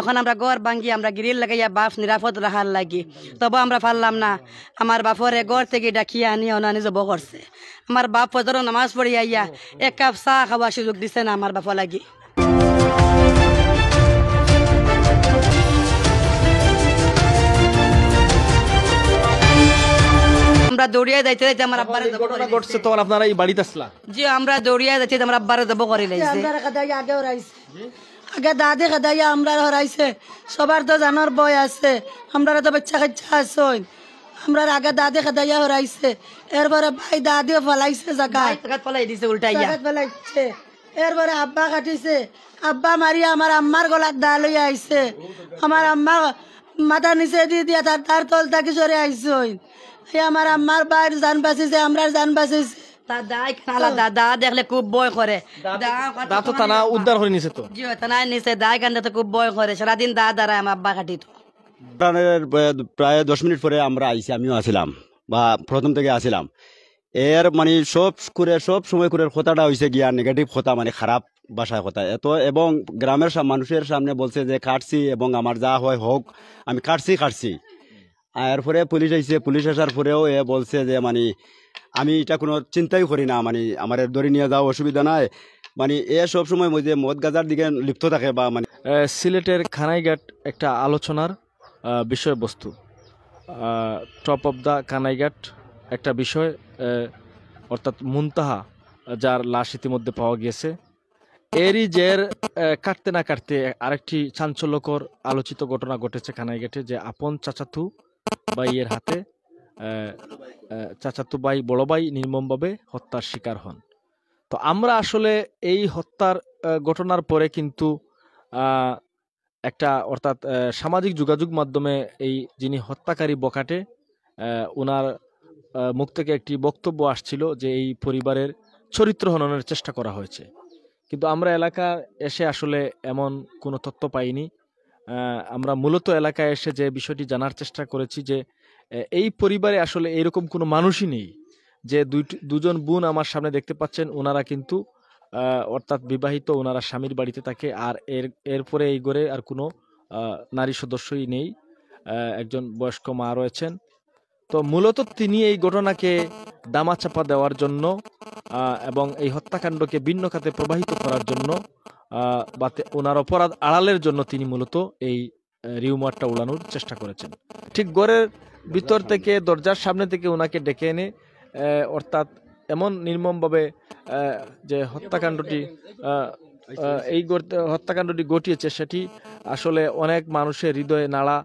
এখন আমরা ঘর ভাঙ্গি আমরা গ্রিল লাগাইয়া বাপ নিরাপদ রাখার লাগি, তবে আমরা পারলাম না। আমার বাপরে ঘর থেকে ডাকিয়া আনি অনানি জব করছে। আমার বাপ ফজর নামাজ পড়ি আইয়া এক কাপ চাহ খাওয়ার সুযোগ দিছে না আমার বাপ লাগি। আমরা দৌড়িয়া যাইতে যাইতে আমার আব্বারে জব করে ঘটছে, তখন আপনারা এই বাড়িতে আসলা? জি, আমরা দৌড়িয়া যাইতে আমার আব্বারে জব করে লাইছে। আগে দাদি খাদাইয়া আমরা হরাইছে, সবার তো জানার বয় আছে, আমরা তো বাচ্চা কাচ্চা আসই, আমরা আগে দাদি খাদাইয়া হরাইছে, এরপরে ভাই দাদিও ফলাইছে জায়গায় ফলাই দিছে উল্টাইয়া ফলাইছে, এরপরে আব্বা কাটিছে, আব্বা মারিয়া আমার আম্মার গলার দা লইয়া আইছে, আমার আম্মা মাথা নিচে দিয়ে দিয়া তার তল থাকি সরে আইসই, আমার আম্মার বাইর জান বাঁচিছে, আমরা জান বাঁচিছে। দাদা দেখলে খুব ভয় করে, থানা উদ্ধার করে নিছে তো থানায় নিচে দায় কান্দে তো খুব ভয় করে, সারাদিন দা দাঁড়ায় আমার আব্বা কাটি। তো প্রায় 10 মিনিট পরে আমরা আইছি, আমিও আসিলাম বা প্রথম থেকে আসিলাম। এর মানে সব সময় করে কথাটা হয়েছে গিয়া নেগেটিভ কথা, মানে খারাপ ভাষায় কথা এত, এবং গ্রামের মানুষের সামনে বলছে যে কাটছি এবং আমার যা হয় হোক, আমি কাটছি। এরপরে পুলিশ আইছে, পুলিশ আসার পরেও এ বলছে যে মানে আমি এটা কোনো চিন্তাই করি না, মানে আমার ধরে নিয়ে যাওয়া অসুবিধা নাই, মানে এ সব সময় মদ গাজার দিকে লিপ্ত থাকে। বা মানে সিলেটের কানাইঘাট একটা আলোচনার বিষয়বস্তু, টপ অফ দ্য কানাইঘাট একটা বিষয়, অর্থাৎ মুনতাহা, যার লাশ ইতিমধ্যে পাওয়া গিয়েছে। এরই জের কাটতে না কাটতে আরেকটি চাঞ্চল্যকর আলোচিত ঘটনা ঘটেছে কানাইঘাটে, যে আপন চাচাতু ভাইয়ের হাতে চাচাতু ভাই বড় ভাই নির্মমভাবে হত্যার শিকার হন। তো আমরা আসলে এই হত্যার ঘটনার পরে কিন্তু একটা, অর্থাৎ সামাজিক যোগাযোগ মাধ্যমে এই যিনি হত্যাকারী বখাটে, ওনার মুখ থেকে একটি বক্তব্য আসছিল যে এই পরিবারের চরিত্র হননের চেষ্টা করা হয়েছে, কিন্তু আমরা এলাকা এসে আসলে এমন কোনো তথ্য পাইনি। আমরা মূলত এলাকায় এসে যে বিষয়টি জানার চেষ্টা করেছি যে এই পরিবারে আসলে এরকম কোনো মানুষই নেই। যে দুজন বোন আমার সামনে দেখতে পাচ্ছেন, ওনারা কিন্তু অর্থাৎ বিবাহিত, ওনারা স্বামীর বাড়িতে থাকে, আর এরপরে এই ঘরে আর কোনো নারী সদস্যই নেই, একজন বয়স্ক মা রয়েছেন। তো মূলত তিনি এই ঘটনাকে দামাচাপা দেওয়ার জন্য এবং এই হত্যাকাণ্ডকে ভিন্ন খাতে প্রবাহিত করার জন্য বা ওনার অপরাধ আড়ালের জন্য তিনি মূলত এই রিউমারটা উড়ানোর চেষ্টা করেছেন। ঠিক ঘরের ভিতর থেকে, দরজার সামনে থেকে ওনাকে ডেকে এনে, অর্থাৎ এমন নির্মমভাবে যে হত্যাকাণ্ডটি ঘটিয়েছে, সেটি আসলে অনেক মানুষের হৃদয়ে নাড়া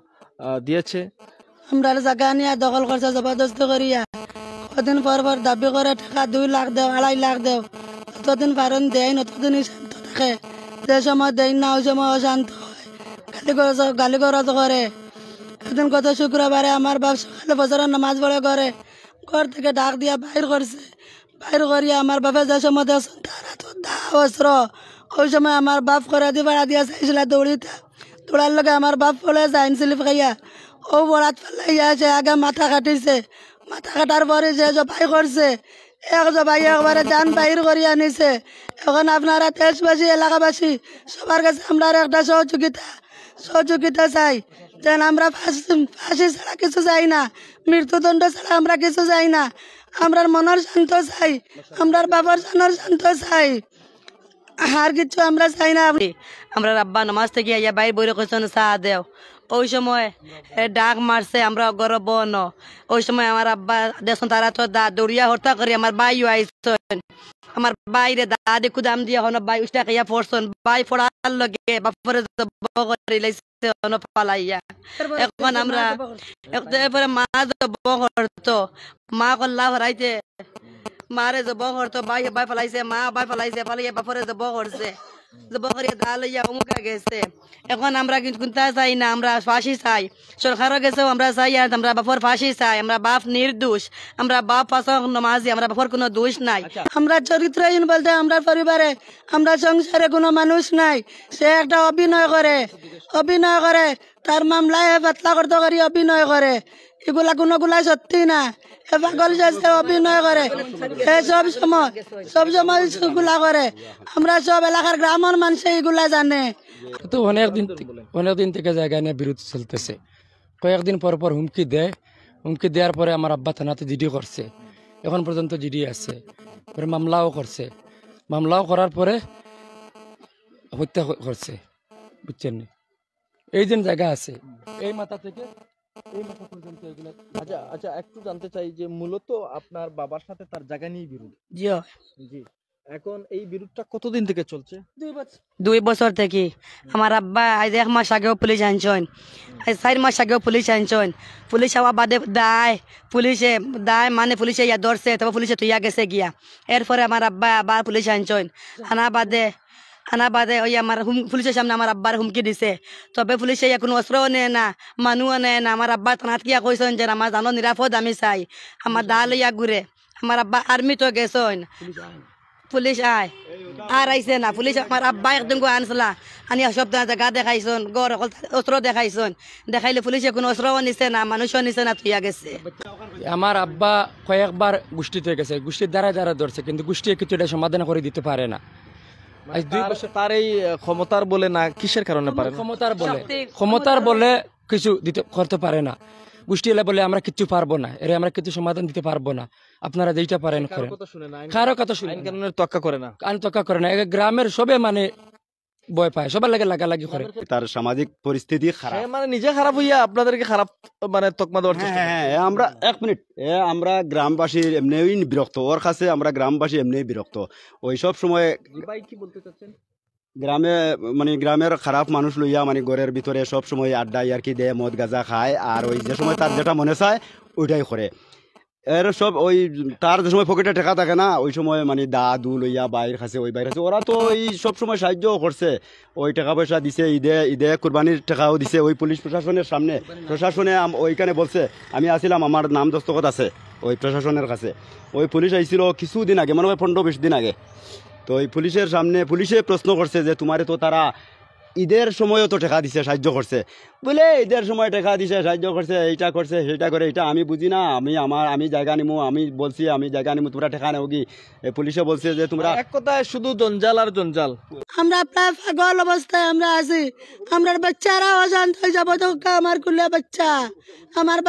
দিয়েছে। আমরা জায়গা নিয়ে দখল করছে জবরদস্তি করিয়া, কদিন পর দাবি করে টাকা 2 লাখ দেও, 2.5 লাখ দেও, ততদিন পারেন দেয় না, ততদিনই শান্ত থাকে। যে সময় দেয় না ওই সময় অশান্ত হয়, গালি গরজ করে। একদিন গত শুক্রবারে আমার বাপ সকালে ফজরের নামাজ পড়ে ঘর থেকে ডাক দিয়া বাইর করছে, বাইর করিয়া আমার বাপে যে সময় দেখছেন তারা তো অস্ত্র, ওই সময় আমার বাপ করে ভাড়া দিয়া চাইছিল দৌড়ার লগে আমার বাপ পড়ে যায় স্লিপ খাইয়া, ও বড়াত ফেলাইয়া আছে, আগে মাথা কাটিছে, মাথা কাটার পরে যে জবাই করছে, এক জবাই একবারে যান বাহির করিয়া আনিছে। এখন আপনারা দেশবাসী, এলাকাবাসী সবার কাছে আমরা একটা সহযোগিতা চাই, যেন আমরা ফাঁসি ছাড়া কিছু চাই না, মৃত্যুদণ্ড ছাড়া আমরা কিছু চাই না, আমরা মনের শান্ত চাই, আমরা বাবার জানার শান্ত চাই, আর কিছু আমরা চাই না। আমরা আব্বা নামাজ থেকে আইয়া বাইর বইরে কইছেন চা দেও, ওই সময় ডাক মারছে, আমরা গর্ব ন, ওই সময় আমার আব্বা দেখুন তারা তো দৌড়িয়া হত্যা করি, আমার বাইও আইসন, আমার বাইরে দাদি কুদাম দিয়ে হন বাই উষ্টা খাইয়া পড়ছেন, বাই পড়ার লগে বাপরে করে লাইছে হন পালাইয়া। এখন আমরা এরপরে মা জব করতো, মা কল্লা হরাইতে, মারে জব করতো, বাই ফেলাইছে, মা বাই ফেলাইছে, ফালাইয়া বাপরে জব করছে, জব করিয়া দা লইয়া অমুকা গেছে। এখন আমরা কিন্তু চাই না, আমরা ফাঁসি চাই, সরকারও গেছেও আমরা চাই, আর আমরা বাপর ফাঁসি চাই, আমরা বাপ নির্দোষ, আমরা বাপ পাশক নমাজি, আমরা বাপর কোনো দোষ নাই। আমরা চরিত্রহীন বলতে আমরা পরিবারে, আমরা সংসারে কোনো মানুষ নাই, সে একটা অভিনয় করে, তার মামলায় পাতলা করতে করি অভিনয় করে, এগুলা কোনোগুলাই সত্যি না, এ পাগল যাচ্ছে অভিনয় করে, এ সব সময় এগুলা করে। আমরা সব এলাকার গ্রামের মানুষ এগুলা জানে। তো অনেকদিন থেকে জায়গা নিয়ে বিরোধ চলতেছে। কয়েকদিন পর পর হুমকি দেয়, হুমকি দেওয়ার পরে আমার আব্বা থানাতে জিডি করছে, এখন পর্যন্ত জিডি আছে, পরে মামলাও করছে, মামলাও করার পরে হত্যা করছে, বুঝছেন নি? এই যে জায়গা আছে এই মাথা থেকে এই মাথা পর্যন্ত এগুলো। আচ্ছা আচ্ছা, একটু জানতে চাই যে মূলত আপনার বাবার সাথে তার জায়গা নিয়ে বিরোধ। জিও জি, এখন এই বিরোধটা কতদিন থেকে চলছে? 2 বছর থেকে। আমার আব্বা আজ 1 মাস আগেও পুলিশ আনছেন, আজ 4 মাস আগেও পুলিশ আনছেন। পুলিশ হওয়া বাদে মানে পুলিশে ইয়া ধরছে, তবে পুলিশে তুইয়া গেছে গিয়া। এরপরে আমার আব্বা আবার পুলিশ আনছেন, আনা বাদে ওই আমার পুলিশের সামনে আমার আব্বার হুমকি দিছে। তবে পুলিশে ইয়া কোনো অস্ত্রও নেয় না, মানুষও নেয় না। আমার আব্বা থানাত গিয়া কইছেন যে আমার জানো নিরাপদ আমি চাই, আমার দা লইয়া ঘুরে। আমার আব্বা আর্মি তো গেছেন, পুলিশ আর আইসে না। পুলিশ আমার আব্বা একদিন আনছিলা, আনি সব জায়গা দেখাইছেন, গড় অস্ত্র দেখাইছেন, দেখাইলে পুলিশে কোনো অস্ত্রও নিছে না, মানুষও নিছে না, তুইয়া গেছে। আমার আব্বা কয়েকবার গোষ্ঠীতে গেছে, গোষ্ঠীর দ্বারা যারা ধরছে, কিন্তু গোষ্ঠী কিছু এটা সমাধান করে দিতে পারে না। আজ 2 বছর তার এই ক্ষমতার বলে না কিসের কারণে পারে না? ক্ষমতার বলে কিছু দিতে করতে পারে না। গোষ্ঠী এলে বলে আমরা কিছু পারবো না, এর আমরা কিছু সমাধান দিতে পারবো না, আপনারা যেটা পারেন করেন। কারো কথা শুনে আইন কানুনের তোয়াক্কা করে না, আইন তোয়াক্কা করে না। গ্রামের সবে মানে ভয় পায়, সবার লাগে লাগালাগি করে। তার সামাজিক পরিস্থিতি খারাপ, মানে নিজে খারাপ হইয়া আপনাদেরকে খারাপ মানে তকমা দেওয়ার চেষ্টা করে। হ্যাঁ, আমরা 1 মিনিট, আমরা গ্রামবাসী এমনিই বিরক্ত, ওর কাছে আমরা গ্রামবাসী এমনিই বিরক্ত। ওই সব সময় ভাই কি বলতে চাচ্ছেন? গ্রামে মানে গ্রামের খারাপ মানুষ লইয়া মানে ঘরের ভিতরে সব সময় আড্ডা আর কি দেয়, মদ গাঁজা খায়, আর ওই যে সময় তার যেটা মনে চায় ওইটাই করে। এর সব ওই তার যে সময় পকেটে টাকা থাকে না, ওই সময় মানে দু লইয়া বাইর খাচ্ছে, ওই বাইর খাচ্ছে। ওরা তো এই সব সময় সাহায্যও করছে, ওই টাকা পয়সা দিছে, ঈদে কুরবানির টাকাও দিছে। ওই পুলিশ প্রশাসনের সামনে প্রশাসনে ওইখানে বলছে, আমি আসছিলাম, আমার নাম দস্তখত আছে ওই প্রশাসনের কাছে। ওই পুলিশ আইছিল কিছুদিন আগে, মনে হয় 15-20 দিন আগে। তো ওই পুলিশের সামনে পুলিশে প্রশ্ন করছে যে তোমারে তো তারা ঈদের সময়ও তো টাকা দিছে, সাহায্য করছে, বলে ঈদের সময় টাকা দিছে, সাহায্য করছে, এইটা করছে, সেটা করে, এটা আমি বুঝি না, আমি জায়গা নিমু, আমি বলছি আমি জায়গা নিমু, তোমরা টাকা নেও কি? পুলিশে বলছে যে তোমরা এক কথায় শুধু জঞ্জাল আর জঞ্জাল। আমরা প্রায় পাগল অবস্থায় আমরা আছি। আমরা বাচ্চারা অশান্ত হয়ে যাবো। তো আমার কুলে বাচ্চা, আমার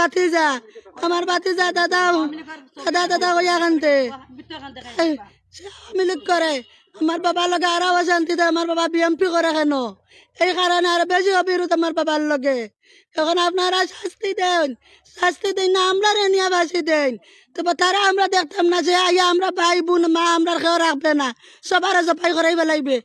বাতিজা দাদা হইয়া কানতে আওয়ামী লীগ করে। আমার বাবার লগে আরো অশান্তিতে, আমার বাবা বিএমপি করে কেন? এই কারণে আরো বেশি অবিরোধ আমার বাবার লগে। এখন আপনারা শাস্তি দেন না, আমরা নিয়ে বাসি দেন। তবে তারা আমরা দেখতাম না যে আইয়া আমরা ভাই বোন মা আমরা কেউ রাখবে না, সবার জবাই করাইবে লাগবে।